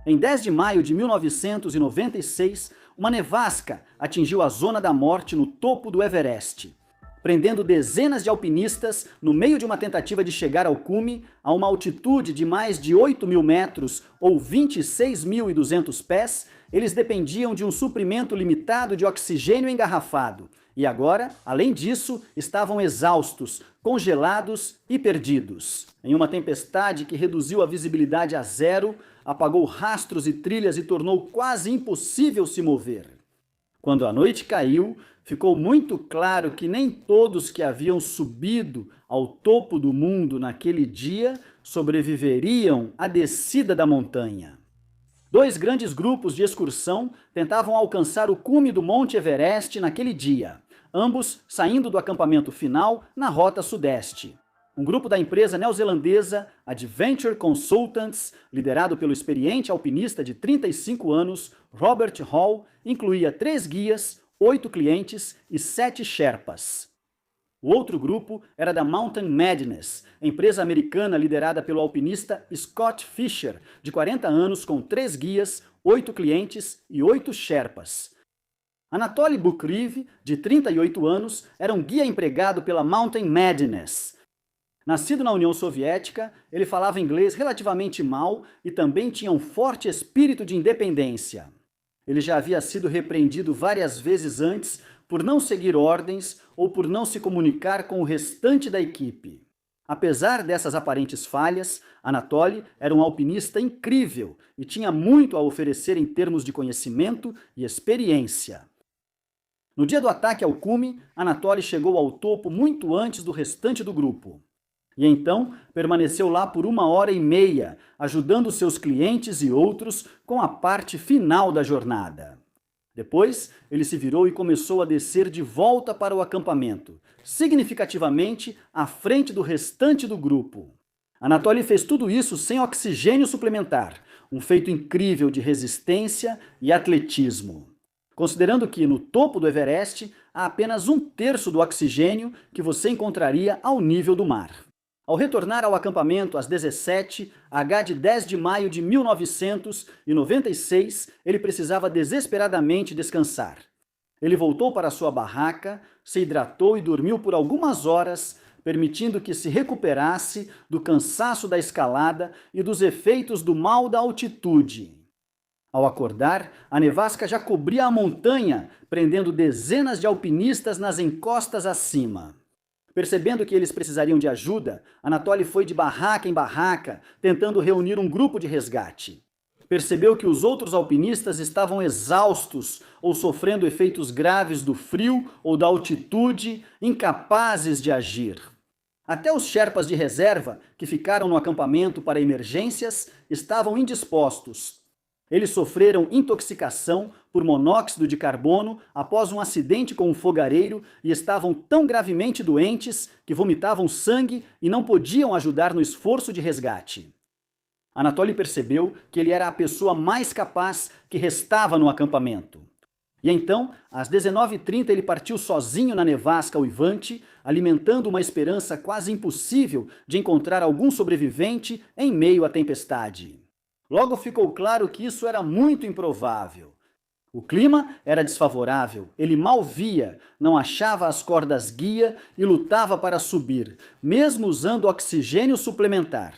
Em 10 de maio de 1996, uma nevasca atingiu a zona da morte no topo do Everest, prendendo dezenas de alpinistas no meio de uma tentativa de chegar ao cume a uma altitude de mais de 8.000 metros ou 26.200 pés. Eles dependiam de um suprimento limitado de oxigênio engarrafado e agora, além disso, estavam exaustos, congelados e perdidos. Em uma tempestade que reduziu a visibilidade a zero, apagou rastros e trilhas e tornou quase impossível se mover. Quando a noite caiu, ficou muito claro que nem todos que haviam subido ao topo do mundo naquele dia sobreviveriam à descida da montanha. Dois grandes grupos de excursão tentavam alcançar o cume do Monte Everest naquele dia, ambos saindo do acampamento final na rota sudeste. Um grupo da empresa neozelandesa Adventure Consultants, liderado pelo experiente alpinista de 35 anos, Robert Hall, incluía 3 guias, 8 clientes e 7 sherpas. O outro grupo era da Mountain Madness, empresa americana liderada pelo alpinista Scott Fisher, de 40 anos, com 3 guias, 8 clientes e 8 sherpas. Anatoly Bukriv, de 38 anos, era um guia empregado pela Mountain Madness. Nascido na União Soviética, ele falava inglês relativamente mal e também tinha um forte espírito de independência. Ele já havia sido repreendido várias vezes antes por não seguir ordens ou por não se comunicar com o restante da equipe. Apesar dessas aparentes falhas, Anatoly era um alpinista incrível e tinha muito a oferecer em termos de conhecimento e experiência. No dia do ataque ao cume, Anatoly chegou ao topo muito antes do restante do grupo. E então permaneceu lá por 1h30, ajudando seus clientes e outros com a parte final da jornada. Depois, ele se virou e começou a descer de volta para o acampamento, significativamente à frente do restante do grupo. Anatoly fez tudo isso sem oxigênio suplementar, um feito incrível de resistência e atletismo. Considerando que no topo do Everest há apenas 1/3 do oxigênio que você encontraria ao nível do mar. Ao retornar ao acampamento às 17h de 10 de maio de 1996, ele precisava desesperadamente descansar. Ele voltou para sua barraca, se hidratou e dormiu por algumas horas, permitindo que se recuperasse do cansaço da escalada e dos efeitos do mal da altitude. Ao acordar, a nevasca já cobria a montanha, prendendo dezenas de alpinistas nas encostas acima. Percebendo que eles precisariam de ajuda, Anatoly foi de barraca em barraca, tentando reunir um grupo de resgate. Percebeu que os outros alpinistas estavam exaustos ou sofrendo efeitos graves do frio ou da altitude, incapazes de agir. Até os sherpas de reserva, que ficaram no acampamento para emergências, estavam indispostos. Eles sofreram intoxicação por monóxido de carbono após um acidente com um fogareiro e estavam tão gravemente doentes que vomitavam sangue e não podiam ajudar no esforço de resgate. Anatoly percebeu que ele era a pessoa mais capaz que restava no acampamento. E então, às 19h30, ele partiu sozinho na nevasca uivante, alimentando uma esperança quase impossível de encontrar algum sobrevivente em meio à tempestade. Logo ficou claro que isso era muito improvável. O clima era desfavorável, ele mal via, não achava as cordas guia e lutava para subir, mesmo usando oxigênio suplementar.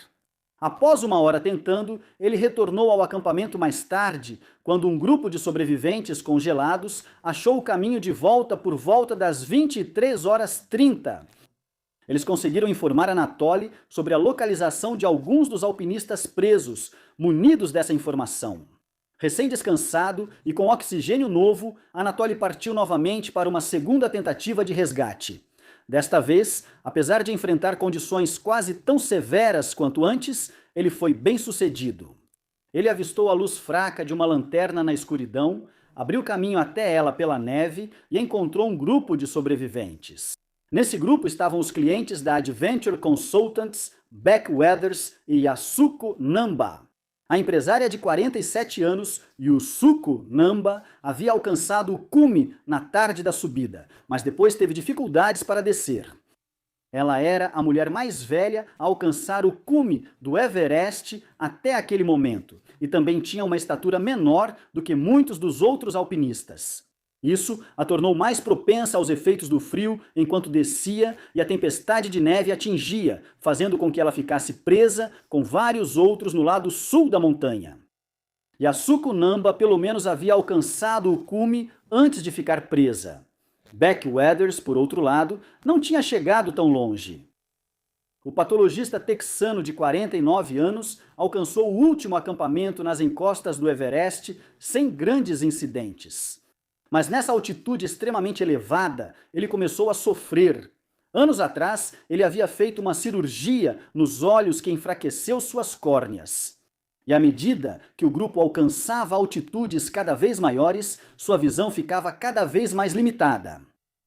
Após 1 hora tentando, ele retornou ao acampamento mais tarde, quando um grupo de sobreviventes congelados achou o caminho de volta por volta das 23h30. Eles conseguiram informar Anatoly sobre a localização de alguns dos alpinistas presos, munidos dessa informação. Recém-descansado e com oxigênio novo, Anatoly partiu novamente para uma segunda tentativa de resgate. Desta vez, apesar de enfrentar condições quase tão severas quanto antes, ele foi bem-sucedido. Ele avistou a luz fraca de uma lanterna na escuridão, abriu caminho até ela pela neve e encontrou um grupo de sobreviventes. Nesse grupo estavam os clientes da Adventure Consultants, Beck Weathers e Yasuko Namba. A empresária de 47 anos, Yusuko Namba, havia alcançado o cume na tarde da subida, mas depois teve dificuldades para descer. Ela era a mulher mais velha a alcançar o cume do Everest até aquele momento, e também tinha uma estatura menor do que muitos dos outros alpinistas. Isso a tornou mais propensa aos efeitos do frio enquanto descia e a tempestade de neve atingia, fazendo com que ela ficasse presa com vários outros no lado sul da montanha. Yasuko Namba pelo menos havia alcançado o cume antes de ficar presa. Beck Weathers, por outro lado, não tinha chegado tão longe. O patologista texano de 49 anos alcançou o último acampamento nas encostas do Everest sem grandes incidentes. Mas nessa altitude extremamente elevada, ele começou a sofrer. Anos atrás, ele havia feito uma cirurgia nos olhos que enfraqueceu suas córneas. E à medida que o grupo alcançava altitudes cada vez maiores, sua visão ficava cada vez mais limitada.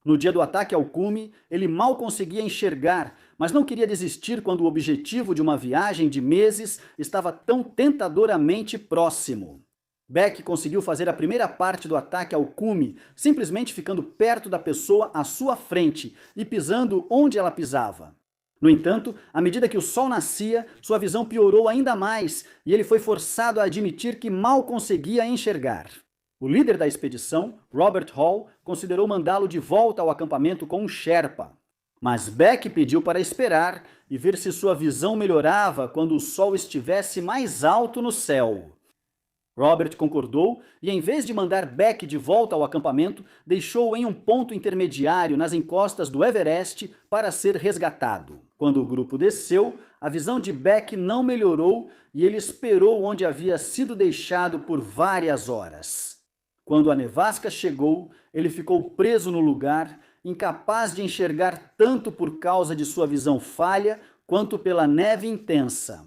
No dia do ataque ao cume, ele mal conseguia enxergar, mas não queria desistir quando o objetivo de uma viagem de meses estava tão tentadoramente próximo. Beck conseguiu fazer a primeira parte do ataque ao cume, simplesmente ficando perto da pessoa à sua frente e pisando onde ela pisava. No entanto, à medida que o sol nascia, sua visão piorou ainda mais e ele foi forçado a admitir que mal conseguia enxergar. O líder da expedição, Robert Hall, considerou mandá-lo de volta ao acampamento com um Sherpa. Mas Beck pediu para esperar e ver se sua visão melhorava quando o sol estivesse mais alto no céu. Robert concordou e, em vez de mandar Beck de volta ao acampamento, deixou-o em um ponto intermediário nas encostas do Everest para ser resgatado. Quando o grupo desceu, a visão de Beck não melhorou e ele esperou onde havia sido deixado por várias horas. Quando a nevasca chegou, ele ficou preso no lugar, incapaz de enxergar tanto por causa de sua visão falha quanto pela neve intensa.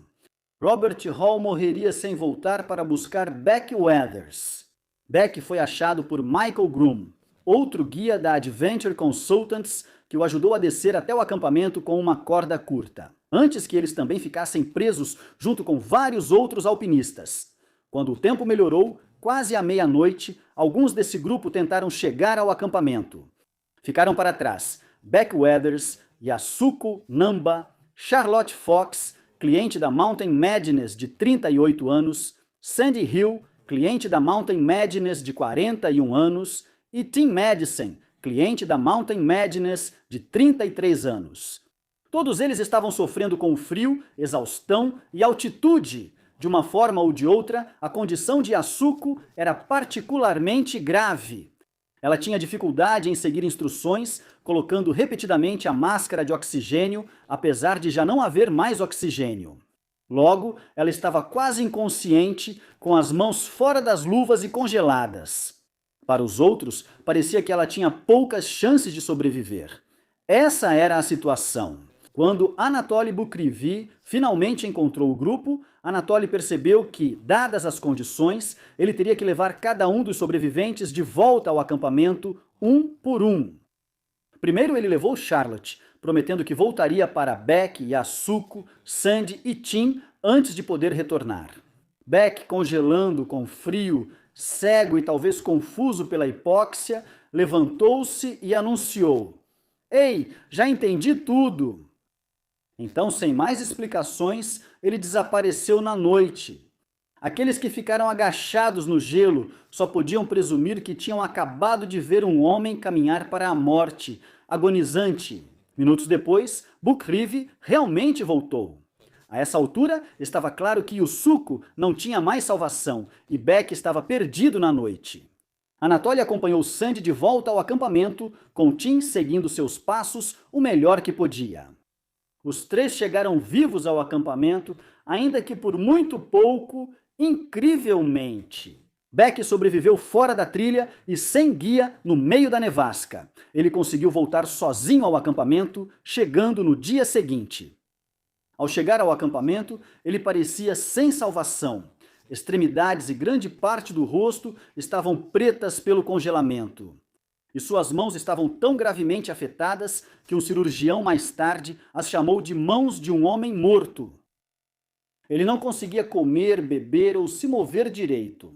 Robert Hall morreria sem voltar para buscar Beck Weathers. Beck foi achado por Michael Groom, outro guia da Adventure Consultants, que o ajudou a descer até o acampamento com uma corda curta, antes que eles também ficassem presos junto com vários outros alpinistas. Quando o tempo melhorou, quase à meia-noite, alguns desse grupo tentaram chegar ao acampamento. Ficaram para trás Beck Weathers, Yasuko Namba, Charlotte Fox, cliente da Mountain Madness de 38 anos, Sandy Hill, cliente da Mountain Madness de 41 anos, e Tim Madison, cliente da Mountain Madness de 33 anos. Todos eles estavam sofrendo com o frio, exaustão e altitude. De uma forma ou de outra, a condição de Yasuko era particularmente grave. Ela tinha dificuldade em seguir instruções, colocando repetidamente a máscara de oxigênio, apesar de já não haver mais oxigênio. Logo, ela estava quase inconsciente, com as mãos fora das luvas e congeladas. Para os outros, parecia que ela tinha poucas chances de sobreviver. Essa era a situação. Quando Anatoly Bukrivi finalmente encontrou o grupo, Anatoly percebeu que, dadas as condições, ele teria que levar cada um dos sobreviventes de volta ao acampamento, um por um. Primeiro ele levou Charlotte, prometendo que voltaria para Beck, Yasuko, Sandy e Tim antes de poder retornar. Beck, congelando com frio, cego e talvez confuso pela hipóxia, levantou-se e anunciou: "Ei, já entendi tudo!" Então, sem mais explicações, ele desapareceu na noite. Aqueles que ficaram agachados no gelo só podiam presumir que tinham acabado de ver um homem caminhar para a morte, agonizante. Minutos depois, Bukrivi realmente voltou. A essa altura, estava claro que Yasuko não tinha mais salvação e Beck estava perdido na noite. Anatoly acompanhou Sandy de volta ao acampamento, com Tim seguindo seus passos o melhor que podia. Os três chegaram vivos ao acampamento, ainda que por muito pouco, incrivelmente. Beck sobreviveu fora da trilha e sem guia no meio da nevasca. Ele conseguiu voltar sozinho ao acampamento, chegando no dia seguinte. Ao chegar ao acampamento, ele parecia sem salvação. Extremidades e grande parte do rosto estavam pretas pelo congelamento. E suas mãos estavam tão gravemente afetadas que um cirurgião mais tarde as chamou de mãos de um homem morto. Ele não conseguia comer, beber ou se mover direito.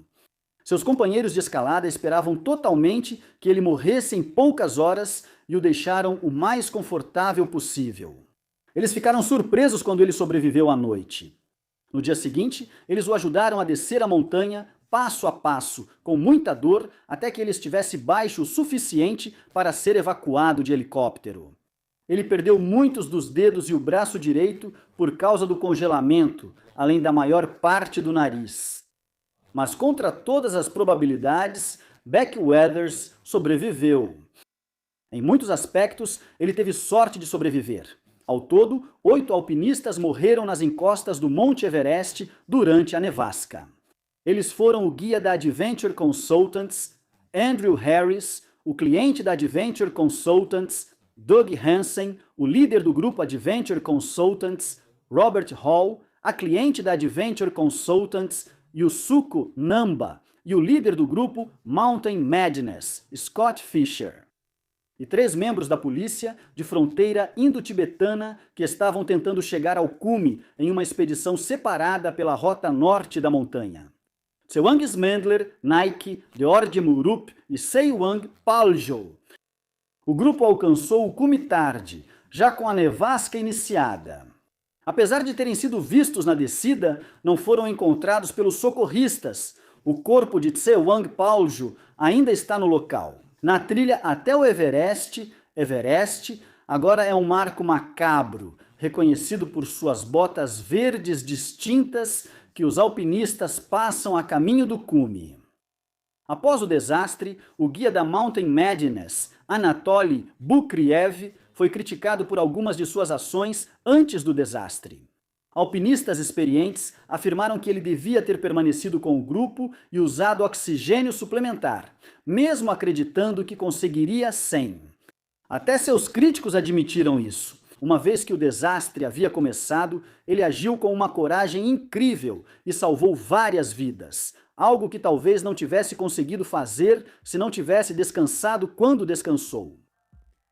Seus companheiros de escalada esperavam totalmente que ele morresse em poucas horas e o deixaram o mais confortável possível. Eles ficaram surpresos quando ele sobreviveu à noite. No dia seguinte, eles o ajudaram a descer a montanha, passo a passo, com muita dor, até que ele estivesse baixo o suficiente para ser evacuado de helicóptero. Ele perdeu muitos dos dedos e o braço direito por causa do congelamento, além da maior parte do nariz. Mas contra todas as probabilidades, Beck Weathers sobreviveu. Em muitos aspectos, ele teve sorte de sobreviver. Ao todo, 8 alpinistas morreram nas encostas do Monte Everest durante a nevasca. Eles foram o guia da Adventure Consultants, Andrew Harris, o cliente da Adventure Consultants, Doug Hansen, o líder do grupo Adventure Consultants, Robert Hall, a cliente da Adventure Consultants, Yusuko Namba, e o líder do grupo Mountain Madness, Scott Fisher. E 3 membros da polícia de fronteira indo-tibetana que estavam tentando chegar ao cume em uma expedição separada pela rota norte da montanha. Tsewang Smendler, Naik, Deorje Murup e Seiwang Paljo. O grupo alcançou o cume tarde, já com a nevasca iniciada. Apesar de terem sido vistos na descida, não foram encontrados pelos socorristas. O corpo de Tsewang Paljo ainda está no local. Na trilha até o Everest, agora é um marco macabro, reconhecido por suas botas verdes distintas que os alpinistas passam a caminho do cume. Após o desastre, o guia da Mountain Madness, Anatoly Bukriev, foi criticado por algumas de suas ações antes do desastre. Alpinistas experientes afirmaram que ele devia ter permanecido com o grupo e usado oxigênio suplementar, mesmo acreditando que conseguiria sem. Até seus críticos admitiram isso. Uma vez que o desastre havia começado, ele agiu com uma coragem incrível e salvou várias vidas, algo que talvez não tivesse conseguido fazer se não tivesse descansado quando descansou.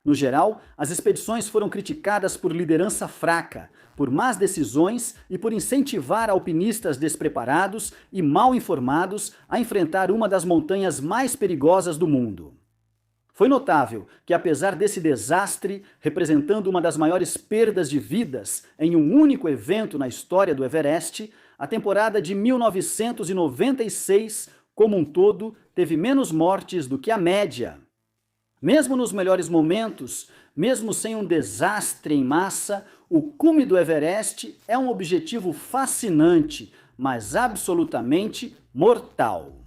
No geral, as expedições foram criticadas por liderança fraca, por más decisões e por incentivar alpinistas despreparados e mal informados a enfrentar uma das montanhas mais perigosas do mundo. Foi notável que, apesar desse desastre, representando uma das maiores perdas de vidas em um único evento na história do Everest, a temporada de 1996, como um todo, teve menos mortes do que a média. Mesmo nos melhores momentos, mesmo sem um desastre em massa, o cume do Everest é um objetivo fascinante, mas absolutamente mortal.